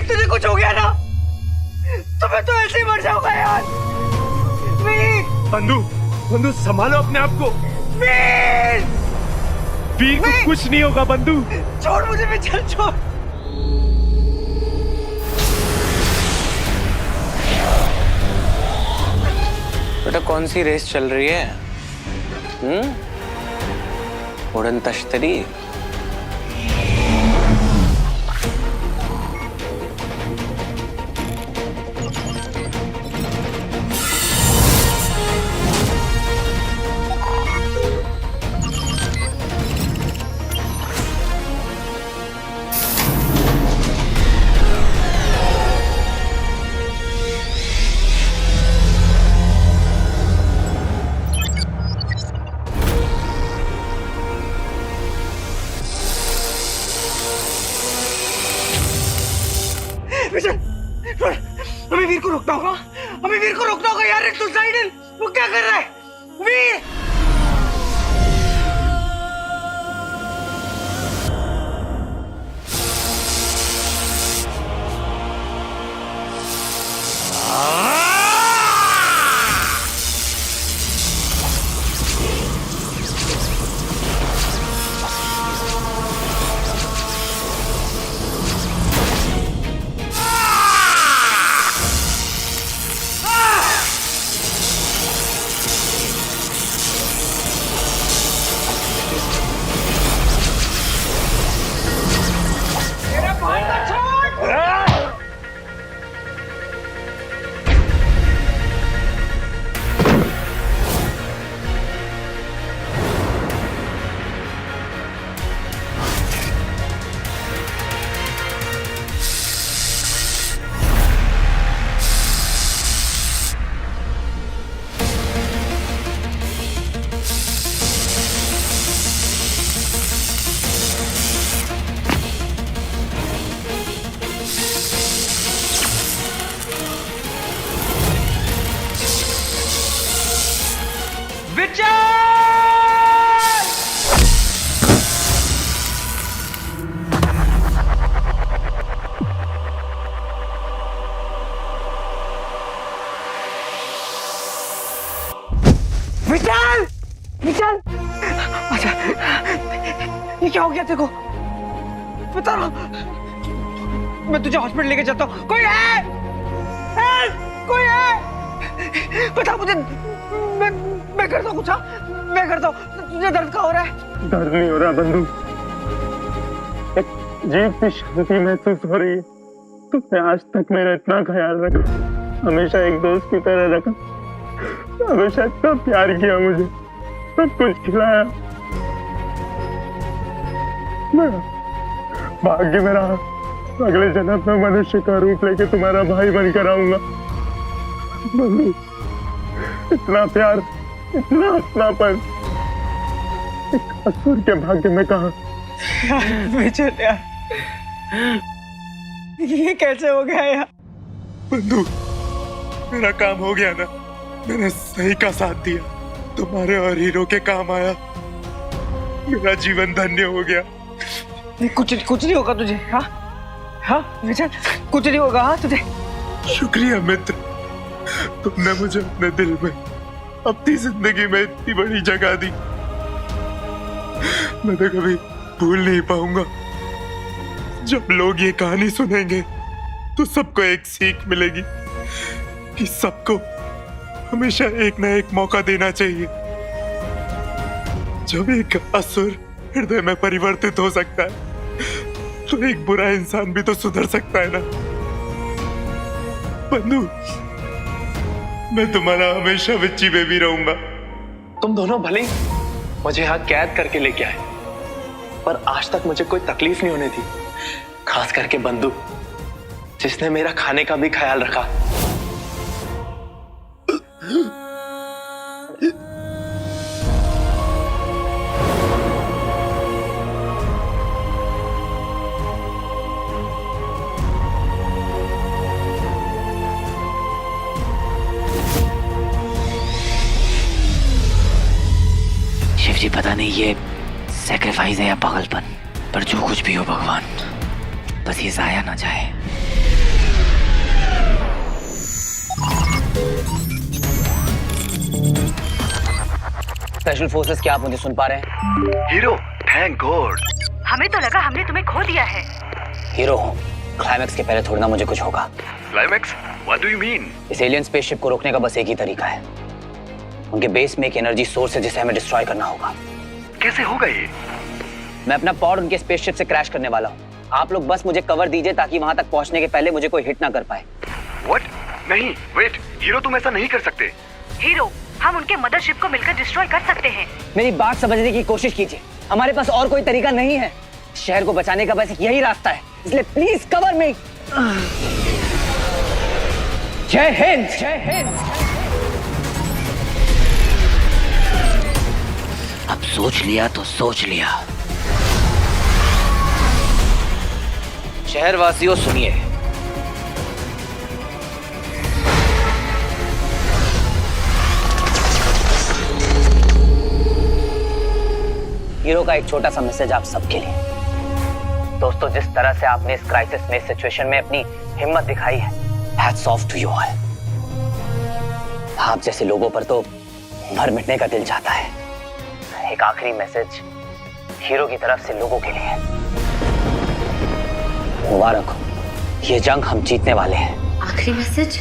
तुझे कुछ हो गया ना तो मैं तो ऐसे ही मर जाऊंगा यार। बंधु, बंधु संभालो अपने आप को। वीर, वीर को कुछ नहीं होगा बंधु। छोड़ मुझे, मैं चल छोड़। बेटा कौन सी रेस चल रही है? उड़न तश्तरी। हमें वीर को रोकना होगा, हमें वीर को रोकना होगा यार। सुसाइडल, वो क्या कर रहा है? वीर! विशाल! विशाल! अच्छा, ये क्या हो गया तेरे को? बता रहा, मैं तुझे हॉस्पिटल लेके जाता हूँ। कोई है? कोई है? बता मुझे, मैं करता हूँ कुछ। मैं करता हूँ। तुझे दर्द क्या हो रहा है? दर्द नहीं हो रहा बंधु, एक अजीब सी शांति महसूस हो रही है। तुमने आज तक मेरा इतना ख्याल रखा, हमेशा एक दोस्त की तरह रखा, हमेशा इतना प्यार किया, मुझे सब कुछ खिलाया। भाग्य मेरा अगले जन्म में मनुष्य का रूप लेके तुम्हारा भाई बनकर आऊंगा। बंधु, इतना प्यार, इतना अपनापन एक असुर के भाग्य में कहा। विजय यार, ये कैसे हो गया यार? बंधु, मेरा काम हो गया ना, मैंने सही का साथ दिया, तुम्हारे और हीरो के काम आया, मेरा जीवन धन्य हो गया। कुछ नहीं होगा तुझे। हाँ हाँ विजय, कुछ नहीं होगा। हाँ तुझे शुक्रिया मित्र, तुमने मुझे अपने दिल में, अपनी जिंदगी में इतनी बड़ी जगह दी, मैं तो कभी भूल नहीं पाऊंगा। जब लोग ये कहानी सुनेंगे तो सबको एक सीख मिलेगी कि सबको हमेशा एक ना एक मौका देना चाहिए। जब एक असुर हृदय में परिवर्तित हो सकता है तो एक बुरा इंसान भी तो सुधर सकता है ना। बंधु, मैं तुम्हारा हमेशा विच्ची बेबी रहूंगा। तुम दोनों भले ही मुझे यहाँ कैद करके लेके आए, पर आज तक मुझे कोई तकलीफ नहीं होने दी, खास करके बंधु, जिसने मेरा खाने का भी ख्याल रखा। शिव जी, पता नहीं ये सैक्रिफाइस है या पागलपन, पर जो कुछ भी हो भगवान, बस ये जाया ना जाए। स्पेशल फोर्सेस, क्या आप मुझे सुन पा रहे हैं? Hero, thank God. हमें तो लगा हमने तुम्हें खो दिया है। हीरो हूँ, क्लाइमैक्स के पहले थोड़ी ना मुझे कुछ होगा। Climax? What do you mean? इस एलियन स्पेसशिप को रोकने का बस एक ही तरीका है। उनके बेस में एक एनर्जी सोर्स है जिसे हमें डिस्ट्रॉय करना होगा। कैसे होगा ये? मैं अपना पॉड उनके स्पेसशिप से क्रैश करने वाला हूँ। आप लोग बस मुझे कवर दीजिए ताकि वहां तक पहुंचने के पहले मुझे कोई हिट ना कर पाए। व्हाट? नहीं, वेट, हीरो तुम ऐसा नहीं कर सकते। हीरो, हम उनके मदरशिप को मिलकर डिस्ट्रॉय कर सकते हैं। मेरी बात समझने की कोशिश कीजिए, हमारे पास और कोई तरीका नहीं है। शहर को बचाने का बस यही रास्ता है, इसलिए प्लीज कवर मी। जय हिंद, जय हिंद। अब सोच लिया तो सोच लिया। शहरवासियों सुनिए, हीरो का एक छोटा सा मैसेज आप सबके लिए। दोस्तों, जिस तरह से आपने इस क्राइसिस में, इस सिचुएशन में अपनी हिम्मत दिखाई है, hats off to you all. आप जैसे लोगों पर तो मर मिटने का दिल चाहता है। एक आखिरी मैसेज हीरो की तरफ से लोगों के लिए। मुबारक हो, ये जंग हम जीतने वाले हैं। आखिरी मैसेज?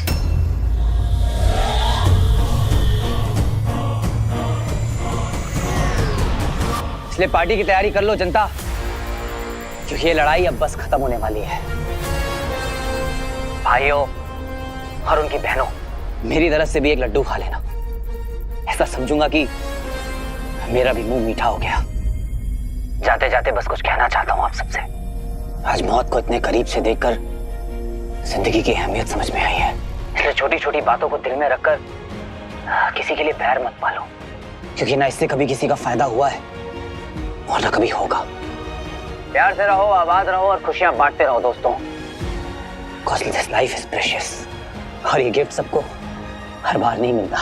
इसलिए पार्टी की तैयारी कर लो जनता, क्योंकि ये लड़ाई अब बस खत्म होने वाली है। भाइयों और उनकी बहनों, मेरी तरफ से भी एक लड्डू खा लेना। ऐसा समझूंगा कि मेरा भी मुंह मीठा हो गया। जाते जाते बस कुछ कहना चाहता हूं आप सबसे। आज मौत को इतने करीब से देखकर जिंदगी की अहमियत समझ में आई है। इसलिए छोटी छोटी बातों को दिल में रखकर किसी के लिए बैर मत पालो, क्योंकि ना इससे कभी किसी का फायदा हुआ है और ना कभी होगा। प्यार से रहो, आबाद रहो और खुशियां बांटते रहो दोस्तों। Because this life is precious। और ये गिफ्ट सबको हर बार नहीं मिलता।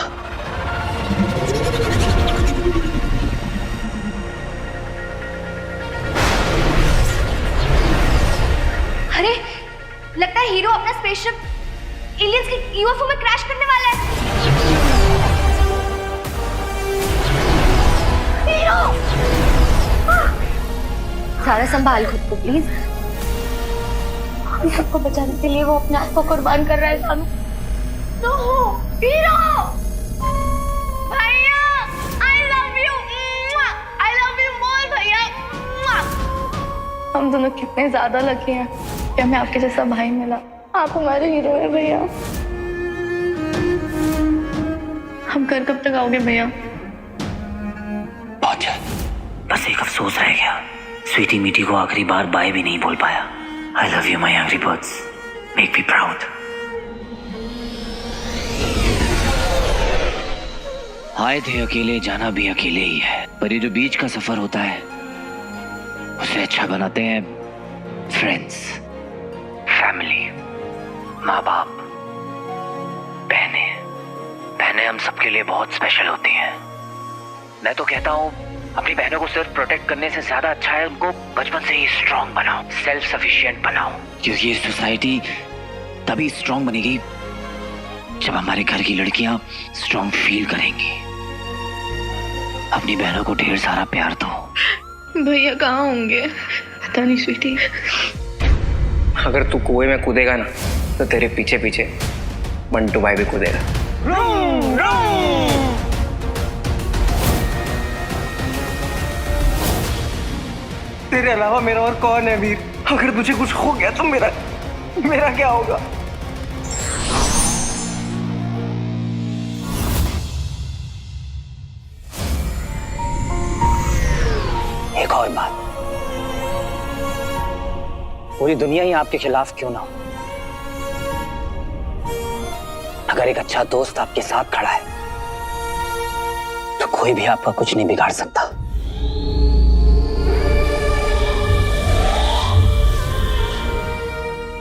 अरे, लगता है हीरो अपना स्पेसशिप एलियंस के यूएफओ में क्रैश करने वाला है। हीरो! सारा संभाल खुद को प्लीज। हम सबको बचाने के लिए वो अपने आप को कुर्बान कर रहा है। सानू, तो हीरो! भैया, I love you! I love you more भैया! हम दोनों कितने ज्यादा लकी हैं कि हमें आपके जैसा भाई मिला। आप हमारे हीरो हैं भैया। हम घर कब तक आओगे भैया? बहुत जल्द। बस एक अफसोस रह गया, स्वीटी मीटी को आखिरी बार बाय भी नहीं बोल पाया। I love you my angry birds, make me proud। आए थे अकेले, जाना भी अकेले ही है, पर ये जो बीच का सफर होता है उसे अच्छा बनाते हैं फ्रेंड्स, फैमिली, माँ बाप, बहनें। बहनें हम सबके लिए बहुत स्पेशल होती हैं। मैं तो कहता हूँ अपनी बहनों को सिर्फ प्रोटेक्ट करने से ज्यादा अच्छा है उनको बचपन से ही स्ट्रांग बनाओ, सेल्फ सफिशिएंट बनाओ, क्योंकि ये सोसाइटी तभी स्ट्रांग बनेगी जब हमारे घर की लड़कियां स्ट्रांग फील करेंगी। अपनी बहनों को ढेर सारा प्यार दो। भैया कहाँ होंगे? पता नहीं स्वीटी। अगर तू कुएं में कूदेगा ना तो तेरे पीछे पीछे बंटू भाई भी कूदेगा। तेरे अलावा मेरा और कौन है वीर? अगर तुझे कुछ हो गया तो मेरा क्या होगा? एक और बात, पूरी दुनिया ही आपके खिलाफ क्यों ना हो, अगर एक अच्छा दोस्त आपके साथ खड़ा है तो कोई भी आपका कुछ नहीं बिगाड़ सकता।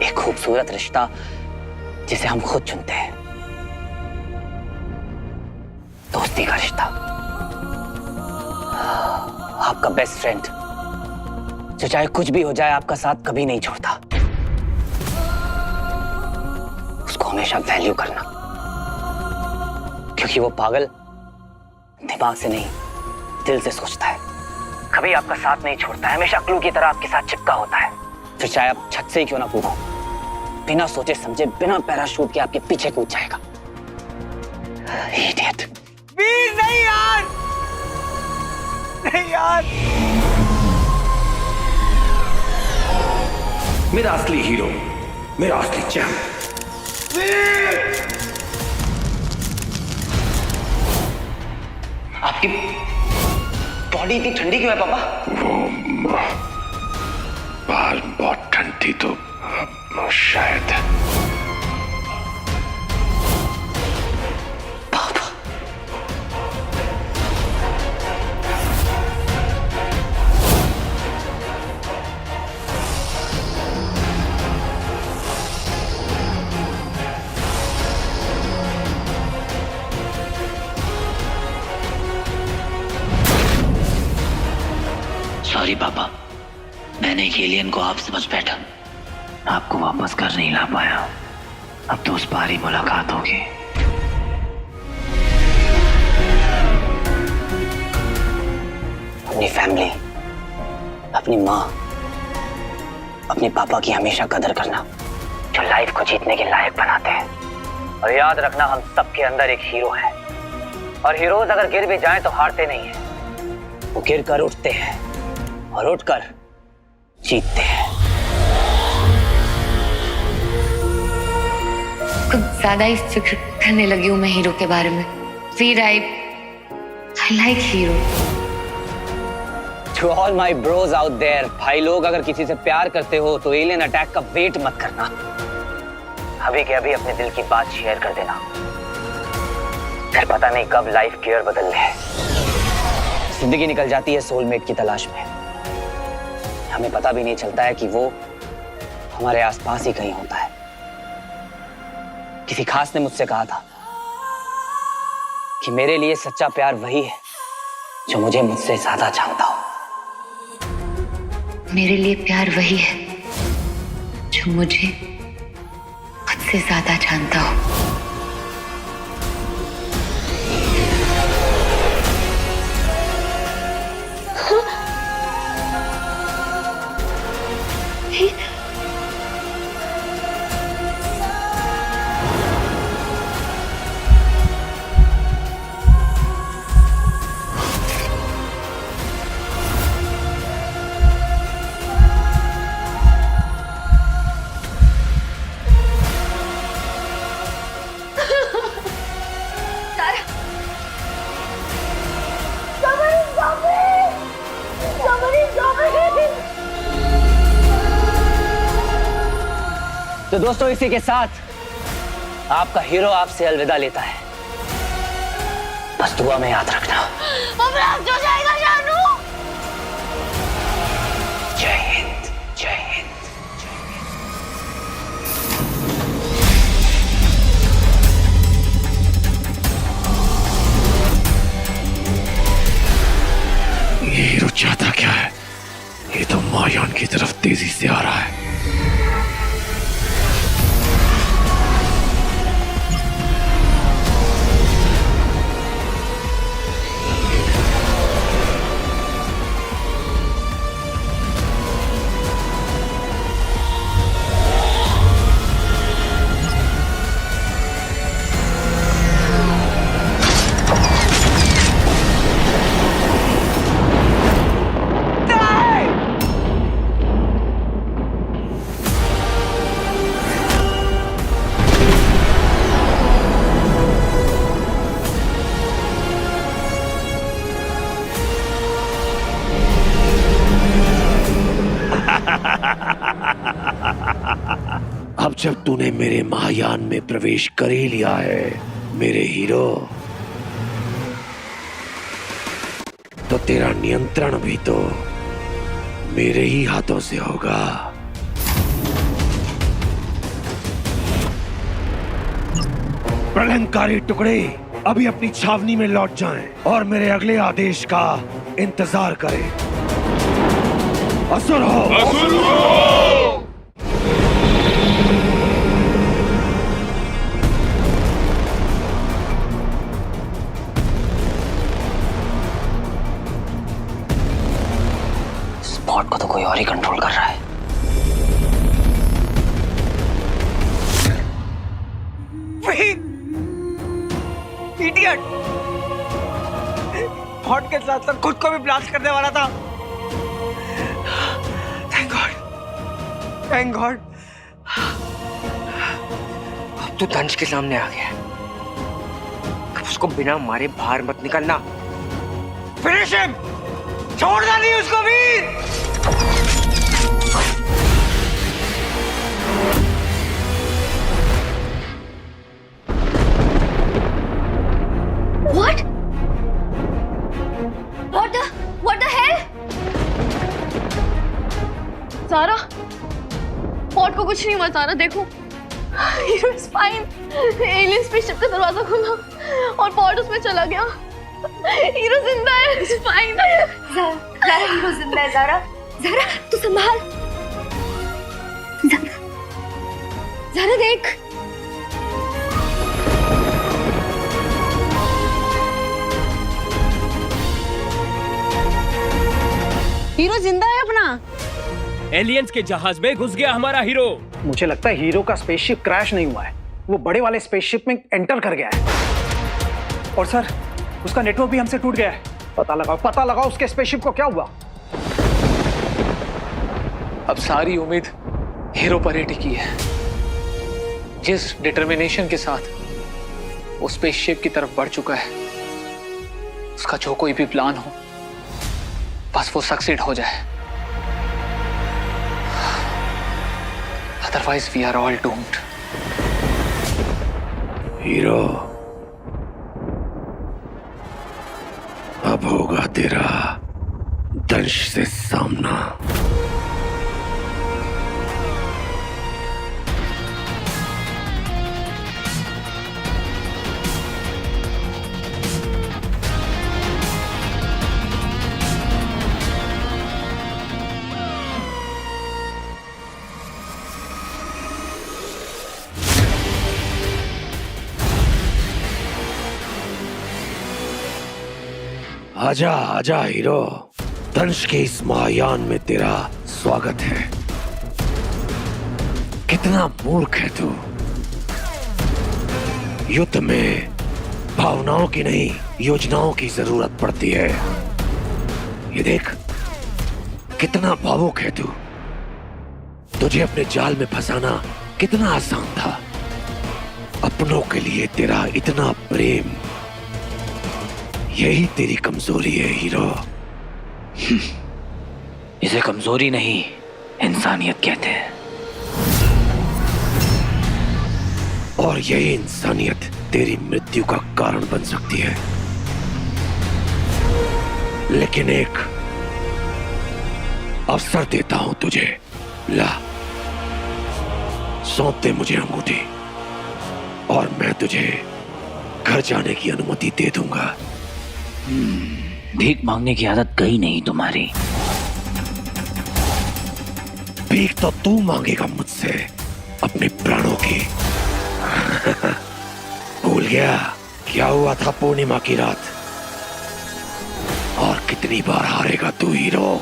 एक खूबसूरत रिश्ता जिसे हम खुद चुनते हैं, दोस्ती का रिश्ता। आपका बेस्ट फ्रेंड जो चाहे कुछ भी हो जाए आपका साथ कभी नहीं छोड़ता, उसको हमेशा वैल्यू करना, क्योंकि वो पागल दिमाग से नहीं दिल से सोचता है। कभी आपका साथ नहीं छोड़ता है, हमेशा क्लू की तरह आपके साथ चिपका होता है। फिर चाहे आप छत से ही क्यों ना कूदो, बिना सोचे समझे बिना पैराशूट के आपके पीछे कूद जाएगा। Idiot। वीर नहीं यार, नहीं यार। मेरा असली हीरो, मेरा असली चैंप। आपकी बॉडी इतनी ठंडी क्यों है पापा? बाहर बहुत ठंड थी तो शायद। सॉरी पापा, मैंने एक एलियन को आप समझ बैठा, आपको वापस घर नहीं ला पाया। अब तो उस पार ही मुलाकात होगी। अपनी फैमिली, अपनी माँ, अपने पापा की हमेशा कदर करना, जो लाइफ को जीतने के लायक बनाते हैं। और याद रखना, हम सबके अंदर एक हीरो है, और हीरोज अगर गिर भी जाएं तो हारते नहीं हैं, वो गिर कर उठते हैं और उठकर जीतते हैं। कुछ ज्यादा ही फिक्र करने लगी हूँ मैं हीरो के बारे में। वीर, I like hero. To all my bros out there, भाई लोग, अगर किसी से प्यार करते हो तो एलियन अटैक का वेट मत करना। अभी के अभी अपने दिल की बात शेयर कर देना, फिर पता नहीं कब लाइफ गियर बदल ले। जिंदगी निकल जाती है सोलमेट की तलाश में, हमें पता भी नहीं चलता है कि वो हमारे आसपास ही कहीं होता है। किसी खास ने मुझसे कहा था कि मेरे लिए सच्चा प्यार वही है जो मुझे मुझसे ज्यादा जानता हो। मेरे लिए प्यार वही है जो मुझे मुझसे ज्यादा जानता हो। तो दोस्तों, इसी के साथ आपका हीरो आपसे अलविदा लेता है। बस दुआ में याद रखना। जो जाएगा जानू। जय हिंद, जय हिंद। ये हीरो चाहता क्या है? ये तो मायान की तरफ तेजी से आ रहा है। जब तूने मेरे महायान में प्रवेश कर ही लिया है मेरे हीरो, तो तेरा नियंत्रण भी तो मेरे ही हाथों से होगा। प्रलंकारी टुकड़े अभी अपनी छावनी में लौट जाएं और मेरे अगले आदेश का इंतजार करें। असुर हो, असुर हो! स्पॉट को तो कोई और ही कंट्रोल कर रहा है। इडियट! स्पॉट के साथ साथ खुद को भी ब्लास्ट करने वाला था। Thank God, thank God. अब तो दंश के सामने आ गया। अब उसको बिना मारे बाहर मत निकलना। Finish him! छोड़ना नहीं उसको भी। What? What the hell? सारा, पॉट को कुछ नहीं हुआ सारा, देखो। Hero is fine. Alien spaceship का दरवाजा खुला और पॉट उसमें चला गया। हीरो जिंदा है, इज फाइन। ज़ारा, हीरो जिंदा है। ज़ारा, तू संभाल। ज़ारा देख। हीरो जिंदा है अपना। एलियंस के जहाज में घुस गया हमारा हीरो। मुझे लगता है हीरो का स्पेसशिप क्रैश नहीं हुआ है, वो बड़े वाले स्पेसशिप में एंटर कर गया है। और सर, उसका नेटवर्क भी हमसे टूट गया है। पता लगाओ उसके स्पेसशिप को क्या हुआ। अब सारी उम्मीद हीरो पर ही टिकी है। जिस डिटर्मिनेशन के साथ वो स्पेसशिप की तरफ बढ़ चुका है, उसका जो कोई भी प्लान हो, बस वो सक्सीड हो जाए। Otherwise we are all doomed. Hero, अब होगा तेरा दंश से सामना। आजा आजा हीरो, दंश के इस महायान में तेरा स्वागत है। कितना मूर्ख है तू। युद्ध में भावनाओं की नहीं, योजनाओं की जरूरत पड़ती है। ये देख, कितना भावुक है तू। तुझे अपने जाल में फंसाना कितना आसान था। अपनों के लिए तेरा इतना प्रेम, यही तेरी कमजोरी है हीरो। इसे कमजोरी नहीं, इंसानियत कहते हैं। और यही इंसानियत तेरी मृत्यु का कारण बन सकती है। लेकिन एक अवसर देता हूं तुझे। ला, सौंप दे मुझे अंगूठी और मैं तुझे घर जाने की अनुमति दे दूंगा। भीख मांगने की आदत गई नहीं तुम्हारी। भीख तो तू मांगेगा मुझसे, अपने प्राणों की। भूल गया क्या हुआ था पूर्णिमा की रात? और कितनी बार हारेगा तू हीरो?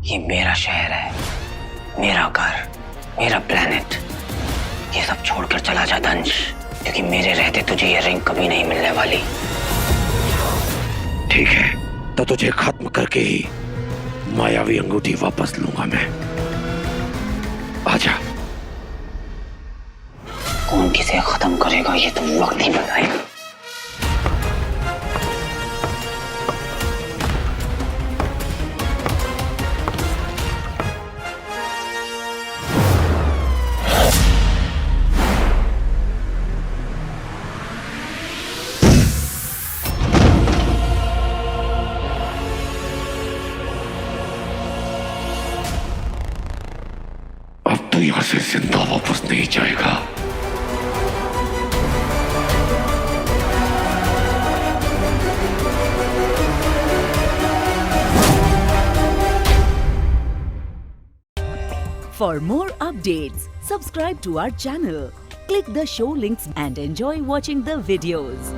ये मेरा शहर है, मेरा घर, मेरा प्लेनेट। ये सब छोड़कर चला जा दंश, क्योंकि मेरे रहते तुझे ये रिंग कभी नहीं मिलने वाली। ठीक है, तो तुझे खत्म करके ही मायावी अंगूठी वापस लूंगा मैं। आजा। कौन किसे खत्म करेगा ये तो वक्त ही बताएगा। अब तो यहां से जिंदा वापस नहीं जाएगा। For more updates, subscribe to our channel, click the show links and enjoy watching the videos.